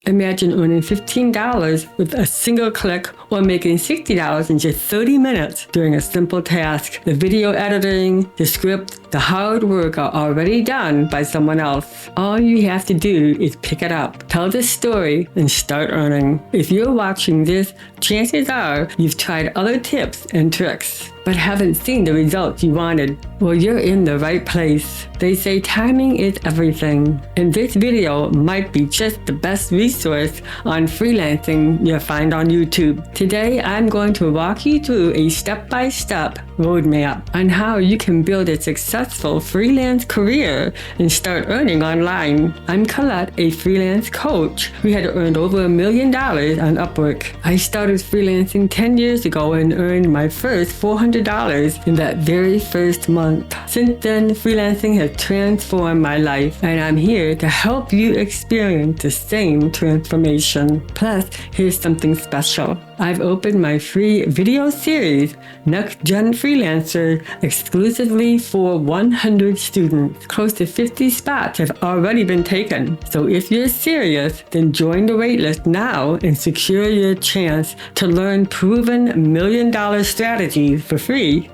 Imagine earning $15 with a single click or making $60 in just 30 minutes doing a simple task. The video editing, the script, the hard work are already done by someone else. All you have to do is pick it up, tell the story, and start earning. If you're watching this, chances are you've tried other tips and tricks, but haven't seen the results you wanted. Well, you're in the right place. They say timing is everything, and this video might be just the best resource on freelancing you'll find on YouTube. Today, I'm going to walk you through a step-by-step roadmap on how you can build a successful freelance career and start earning online. I'm Colette, a freelance coach who had earned over $1 million on Upwork. I started freelancing 10 years ago and earned my first $400 in that very first month. Since then, freelancing has transformed my life, and I'm here to help you experience the same transformation. Plus, here's something special. I've opened my free video series, NextGenFreelancer, exclusively for 100 students. Close to 50 spots have already been taken. So if you're serious, then join the waitlist now and secure your chance to learn proven $1 million strategies for free.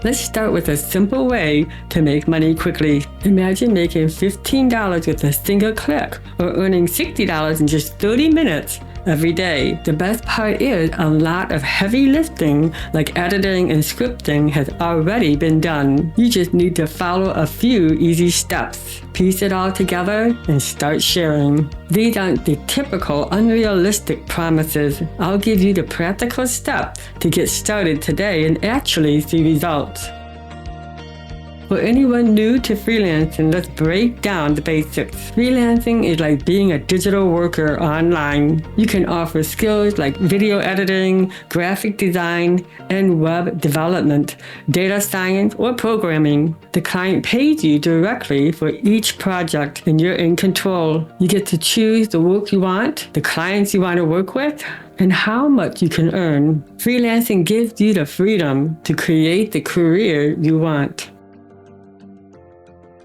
Let's start with a simple way to make money quickly. Imagine making $15 with a single click or earning $60 in just 30 minutes every day. The best part is a lot of heavy lifting like editing and scripting has already been done. You just need to follow a few easy steps, piece it all together, and start sharing. These aren't the typical unrealistic promises. I'll give you the practical steps to get started today and actually see results. For anyone new to freelancing, let's break down the basics. Freelancing is like being a digital worker online. You can offer skills like video editing, graphic design, and web development, data science, or programming. The client pays you directly for each project, and you're in control. You get to choose the work you want, the clients you want to work with, and how much you can earn. Freelancing gives you the freedom to create the career you want.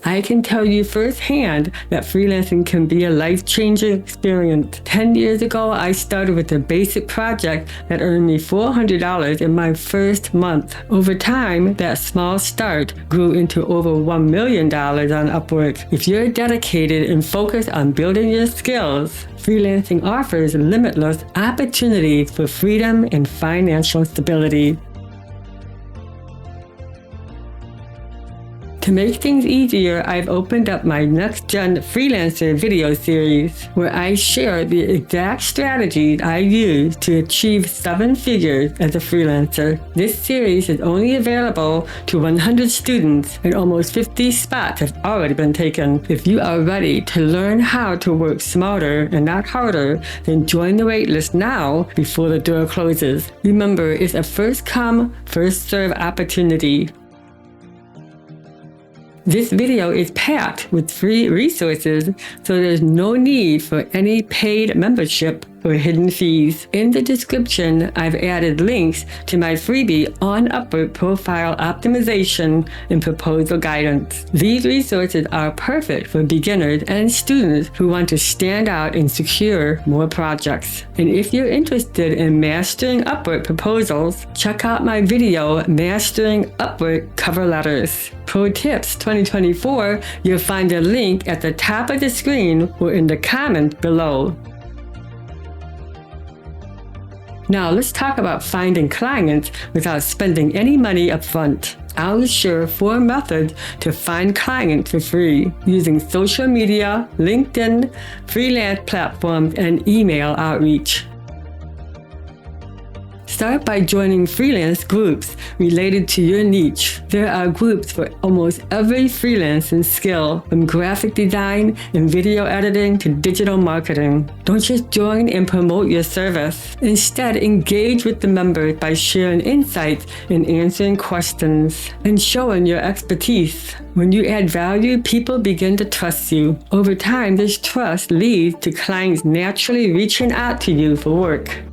I can tell you firsthand that freelancing can be a life-changing experience. 10 years ago, I started with a basic project that earned me $400 in my first month. Over time, that small start grew into over $1 million on Upwork. If you're dedicated and focused on building your skills, freelancing offers limitless opportunities for freedom and financial stability. To make things easier, I've opened up my NextGenFreelancer video series, where I share the exact strategies I use to achieve 7 figures as a freelancer. This series is only available to 100 students, and almost 50 spots have already been taken. If you are ready to learn how to work smarter and not harder, then join the waitlist now before the door closes. Remember, it's a first-come, first-served opportunity. This video is packed with free resources, so there's no need for any paid membership or hidden fees. In the description, I've added links to my freebie on Upwork profile optimization and proposal guidance. These resources are perfect for beginners and students who want to stand out and secure more projects. And if you're interested in mastering Upwork proposals, check out my video, Mastering Upwork Cover Letters. Pro Tips 2024, you'll find a link at the top of the screen or in the comments below. Now let's talk about finding clients without spending any money up front. I'll share 4 methods to find clients for free using social media, LinkedIn, freelance platforms, and email outreach. Start by joining freelance groups related to your niche. There are groups for almost every freelancing skill, from graphic design and video editing to digital marketing. Don't just join and promote your service. Instead, engage with the members by sharing insights and answering questions and showing your expertise. When you add value, people begin to trust you. Over time, this trust leads to clients naturally reaching out to you for work.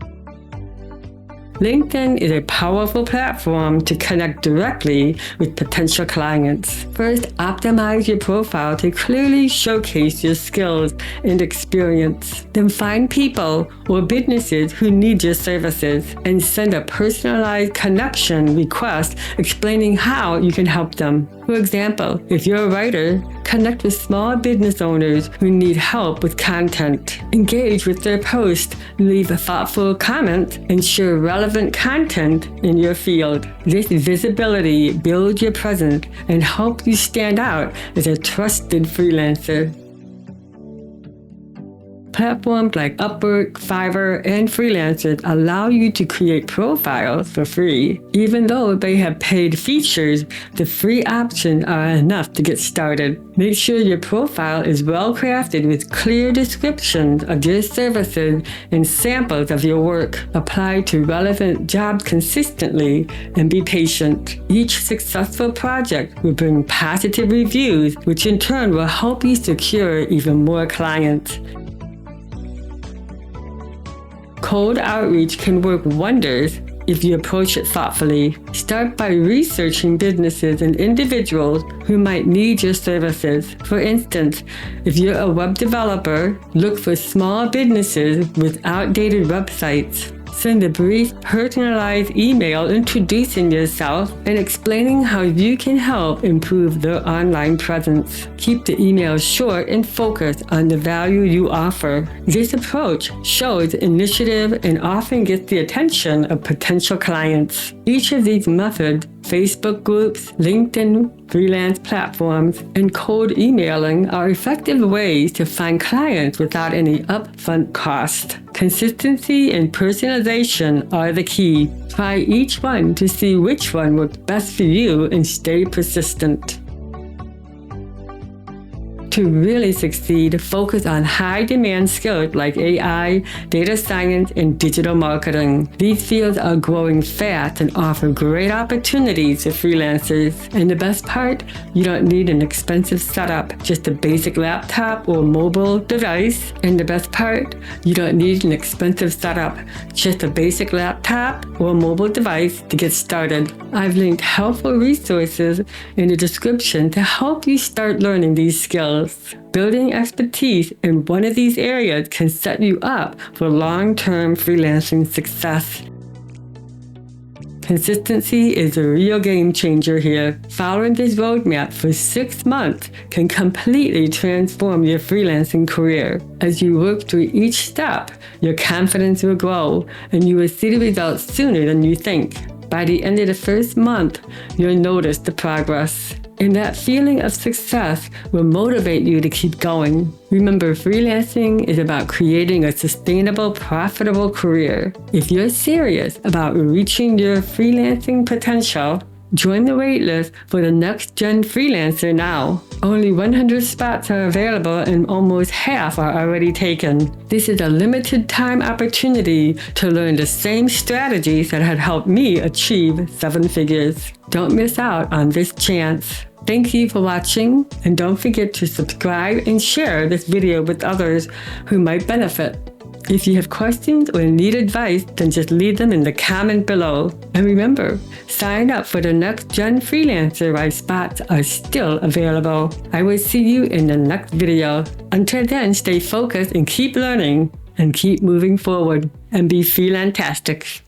LinkedIn is a powerful platform to connect directly with potential clients. First, optimize your profile to clearly showcase your skills and experience. Then find people or businesses who need your services and send a personalized connection request explaining how you can help them. For example, if you're a writer, connect with small business owners who need help with content. Engage with their posts, leave thoughtful comments, and share relevant content in your field. This visibility builds your presence and helps you stand out as a trusted freelancer. Platforms like Upwork, Fiverr, and Freelancer allow you to create profiles for free. Even though they have paid features, the free options are enough to get started. Make sure your profile is well crafted with clear descriptions of your services and samples of your work. Apply to relevant jobs consistently and be patient. Each successful project will bring positive reviews, which in turn will help you secure even more clients. Cold outreach can work wonders if you approach it thoughtfully. Start by researching businesses and individuals who might need your services. For instance, if you're a web developer, look for small businesses with outdated websites. Send a brief, personalized email introducing yourself and explaining how you can help improve their online presence. Keep the email short and focused on the value you offer. This approach shows initiative and often gets the attention of potential clients. Each of these methods, Facebook groups, LinkedIn, freelance platforms, and cold emailing, are effective ways to find clients without any upfront cost. Consistency and personalization are the key. Try each one to see which one works best for you and stay persistent. To really succeed, focus on high-demand skills like AI, data science, and digital marketing. These fields are growing fast and offer great opportunities for freelancers. And the best part, you don't need an expensive setup, just a basic laptop or mobile device. And the best part, you don't need an expensive setup, just a basic laptop or mobile device to get started. I've linked helpful resources in the description to help you start learning these skills. Building expertise in one of these areas can set you up for long-term freelancing success. Consistency is a real game changer here. Following this roadmap for 6 months can completely transform your freelancing career. As you work through each step, your confidence will grow and you will see the results sooner than you think. By the end of the first month, you'll notice the progress. And that feeling of success will motivate you to keep going. Remember, freelancing is about creating a sustainable, profitable career. If you're serious about reaching your freelancing potential, join the waitlist for the NextGenFreelancer now. Only 100 spots are available and almost half are already taken. This is a limited time opportunity to learn the same strategies that had helped me achieve 7 figures. Don't miss out on this chance. Thank you for watching, and don't forget to subscribe and share this video with others who might benefit. If you have questions or need advice, then just leave them in the comment below. And remember, sign up for the NextGenFreelancer while spots are still available. I will see you in the next video. Until then, stay focused and keep learning and keep moving forward and be freelantastic.